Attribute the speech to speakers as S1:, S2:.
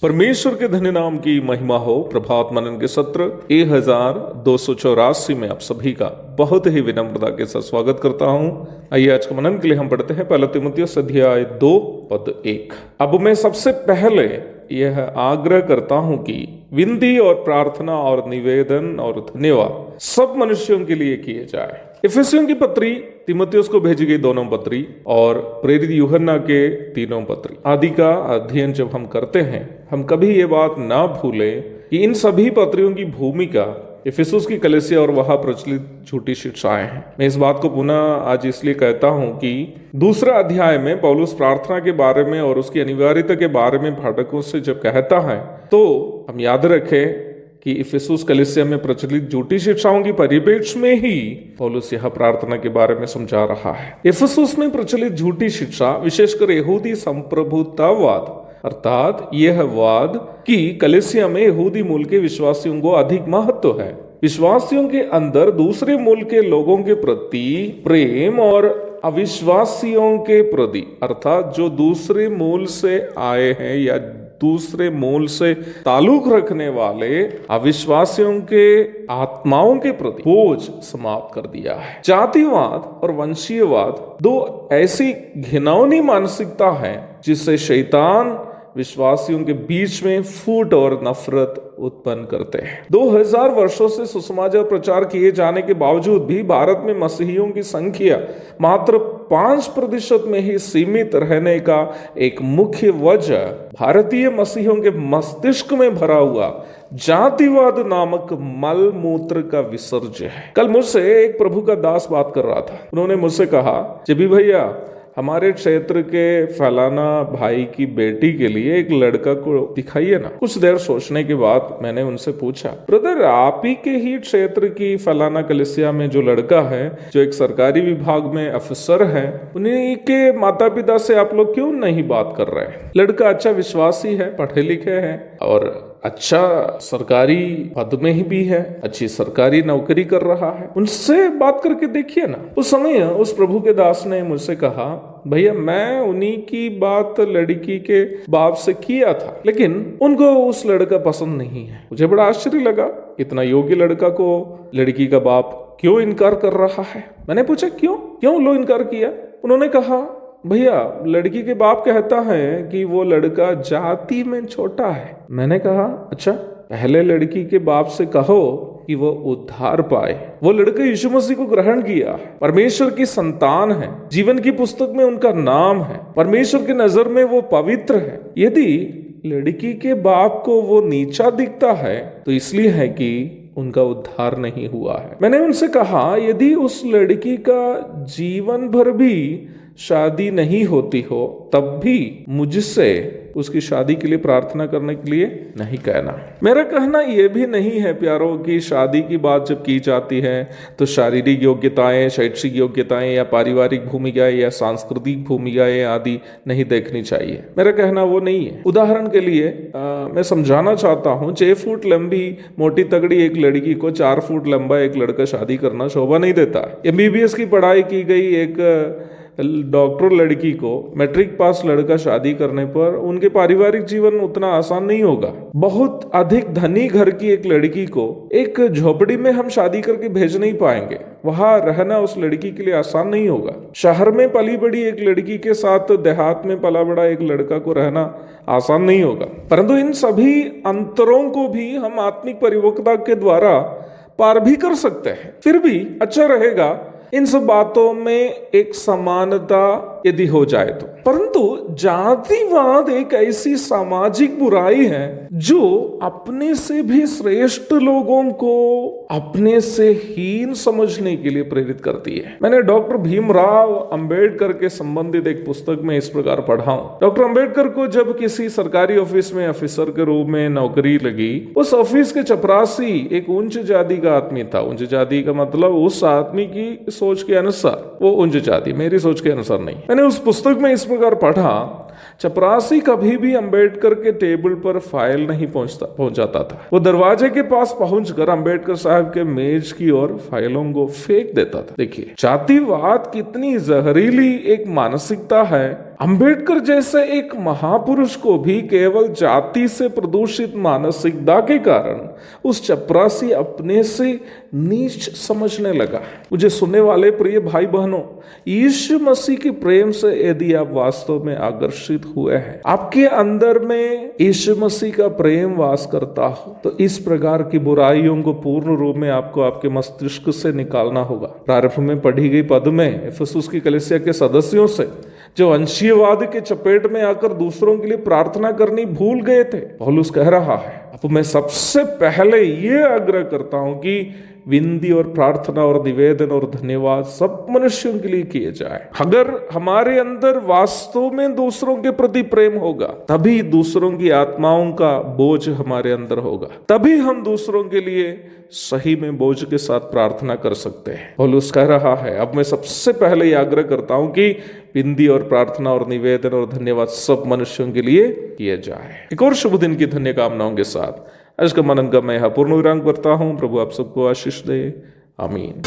S1: परमेश्वर के धन्य नाम की महिमा हो। प्रभात मनन के सत्र 1284 में आप सभी का बहुत ही विनम्रता के साथ स्वागत करता हूं। आइए आज के मनन के लिए हम पढ़ते हैं पहला तीमुथियुस अध्याय 2 पद 1। अब मैं सबसे पहले यह आग्रह करता हूं कि विनती और प्रार्थना और निवेदन और धन्यवाद सब मनुष्यों के लिए किए जाए। इफिसियों की पत्री, तीमुथियुस को भेजी गई दोनों पत्री और प्रेरित यूहन्ना के तीनों पत्री आदि का अध्ययन जब हम करते हैं, हम कभी ये बात ना भूलें कि इन सभी पत्रियों की भूमिका इफिसुस की कलीसिया और वहां प्रचलित झूठी शिक्षाएं हैं। मैं इस बात को पुनः आज इसलिए कहता हूं कि दूसरा अध्याय में पौलुस प्रार्थना के बारे में और उसकी अनिवार्यता के बारे में पाठकों से जब कहता है, तो हम याद रखें कि इफिसुस कलीसिया में प्रचलित झूठी शिक्षाओं की परिप्रेक्ष्य में ही पौलुस यह प्रार्थना के बारे में समझा रहा है। इफिसुस में प्रचलित झूठी शिक्षा विशेषकर यहूदी संप्रभुतावाद अर्थात यह वाद कि कलीसिया में यहूदी मूल के विश्वासियों को अधिक महत्व है। विश्वासियों के अंदर दूसरे मूल के लोगों के प्रति प्रेम और अविश्वासियों के प्रति अर्थात जो दूसरे मूल से आए हैं या दूसरे मूल से ताल्लुक रखने वाले अविश्वासियों के आत्माओं के प्रति बोझ समाप्त कर दिया है। जातिवाद और वंशीयवाद दो ऐसी घिनौनी मानसिकता है जिससे शैतान विश्वासियों के बीच में फूट और नफरत उत्पन्न करते हैं। 2000 वर्षों से सुसमाचार प्रचार किए जाने के बावजूद भी भारत में मसीहियों की संख्या मात्र 5% में ही सीमित रहने का एक मुख्य वजह भारतीय मसीहियों के मस्तिष्क में भरा हुआ जातिवाद नामक मल मूत्र का विसर्जन है। कल मुझसे एक प्रभु का दास बात कर रहा था। उन्होंने मुझसे कहा, जबी भैया हमारे क्षेत्र के फलाना भाई की बेटी के लिए एक लड़का को दिखाइए ना। कुछ देर सोचने के बाद मैंने उनसे पूछा, ब्रदर आप ही के ही क्षेत्र की फलाना कलीसिया में जो लड़का है जो एक सरकारी विभाग में अफसर है, उन्हीं के माता पिता से आप लोग क्यों नहीं बात कर रहे हैं? लड़का अच्छा विश्वासी है, पढ़े लिखे हैं और अच्छा सरकारी पद में ही भी है, अच्छी सरकारी नौकरी कर रहा है, उनसे बात करके देखिए ना। उस समय उस प्रभु के दास ने मुझसे कहा, भैया मैं उन्हीं की बात लड़की के बाप से किया था, लेकिन उनको उस लड़का पसंद नहीं है। मुझे बड़ा आश्चर्य लगा, इतना योग्य लड़का को लड़की का बाप क्यों इनकार कर रहा है? मैंने पूछा क्यों लो इनकार किया? उन्होंने कहा, भैया लड़की के बाप कहता है कि वो लड़का जाति में छोटा है। मैंने कहा अच्छा, पहले लड़की के बाप से कहो कि वो उद्धार पाए। वो लड़का यीशु मसीह को ग्रहण किया, परमेश्वर की संतान है, जीवन की पुस्तक में उनका नाम है, परमेश्वर की नजर में वो पवित्र है। यदि लड़की के बाप को वो नीचा दिखता है तो इसलिए है कि उनका उद्धार नहीं हुआ है। मैंने उनसे कहा, यदि उस लड़की का जीवन भर भी शादी नहीं होती हो तब भी मुझसे उसकी शादी के लिए प्रार्थना करने के लिए नहीं कहना। मेरा कहना यह भी नहीं है प्यारों की शादी की बात जब की जाती है तो शारीरिक योग्यताएं, शैक्षिक योग्यताएं या पारिवारिक भूमिकाएं या सांस्कृतिक भूमिकाएं आदि नहीं देखनी चाहिए। मेरा कहना वो नहीं है। उदाहरण के लिए मैं समझाना चाहता हूँ, 6 फुट लंबी मोटी तगड़ी एक लड़की को 4 फुट लंबा एक लड़का शादी करना शोभा नहीं देता। MBBS की पढ़ाई की गई एक डॉक्टर लड़की को मैट्रिक पास लड़का शादी करने पर उनके पारिवारिक जीवन उतना आसान नहीं होगा। बहुत अधिक धनी घर की एक लड़की को एक झोपड़ी में हम शादी करके भेज नहीं पाएंगे। वहां रहना उस लड़की के लिए आसान नहीं होगा। शहर में पली बड़ी एक लड़की के साथ देहात में पला बड़ा एक लड़का को रहना आसान नहीं होगा। परंतु इन सभी अंतरों को भी हम आत्मिक परिपक्वता के द्वारा पार भी कर सकते हैं। फिर भी अच्छा रहेगा इन सब बातों में एक समानता यदि हो जाए तो। परंतु जातिवाद एक ऐसी सामाजिक बुराई है जो अपने से भी श्रेष्ठ लोगों को अपने से हीन समझने के लिए प्रेरित करती है। मैंने डॉक्टर भीमराव अंबेडकर के संबंधित एक पुस्तक में इस प्रकार पढ़ा हूं। डॉक्टर अंबेडकर को जब किसी सरकारी ऑफिस में ऑफिसर के रूप में नौकरी लगी, उस ऑफिस के चपरासी एक उच्च जाति का आदमी था। उच्च जाति का मतलब उस आदमी की सोच के अनुसार वो उच्च जाति, मेरी सोच के अनुसार नहीं। मैंने उस पुस्तक में इस प्रकार पढ़ा, चपरासी कभी भी अंबेडकर के टेबल पर फाइल नहीं पहुंचाता था। वो दरवाजे के पास पहुंचकर अंबेडकर साहब के मेज की ओर फाइलों को फेंक देता था। देखिए जातिवाद कितनी जहरीली एक मानसिकता है अंबेडकर जैसे एक महापुरुष को भी केवल जाति से प्रदूषित मानसिकता के कारण उस चपरासी अपने से नीच समझने लगा। मुझे सुनने वाले प्रिय भाई बहनों, यीशु मसीह के प्रेम से यदि आप वास्तव में आकर्षित हुए हैं, आपके अंदर में यीशु मसीह का प्रेम वास करता हो, तो इस प्रकार की बुराइयों को पूर्ण रूप में आपको आपके मस्तिष्क से निकालना होगा। प्रारंभ में पढ़ी गई पद में इफिसुस की कलीसिया के सदस्यों से जो अंशीयवाद के चपेट में आकर दूसरों के लिए प्रार्थना करनी भूल गए थे, पौलुस कह रहा है, अब मैं सबसे पहले ये आग्रह करता हूं कि विनती और प्रार्थना और निवेदन और धन्यवाद सब मनुष्यों के लिए किए जाए। अगर हमारे अंदर वास्तव में दूसरों के प्रति प्रेम होगा, तभी दूसरों की आत्माओं का बोझ हमारे अंदर होगा, तभी हम दूसरों के लिए सही में बोझ के साथ प्रार्थना कर सकते हैं। पौलुस कह रहा है, अब मैं सबसे पहले ये आग्रह करता हूं कि विनती और प्रार्थना और निवेदन और धन्यवाद सब मनुष्यों के लिए किए जाए। एक और शुभ दिन की धन्य कामनाओं के साथ आज का मनन का मैं यहाँ पूर्ण विराम करता हूँ। प्रभु आप सबको आशीष दे। आमीन।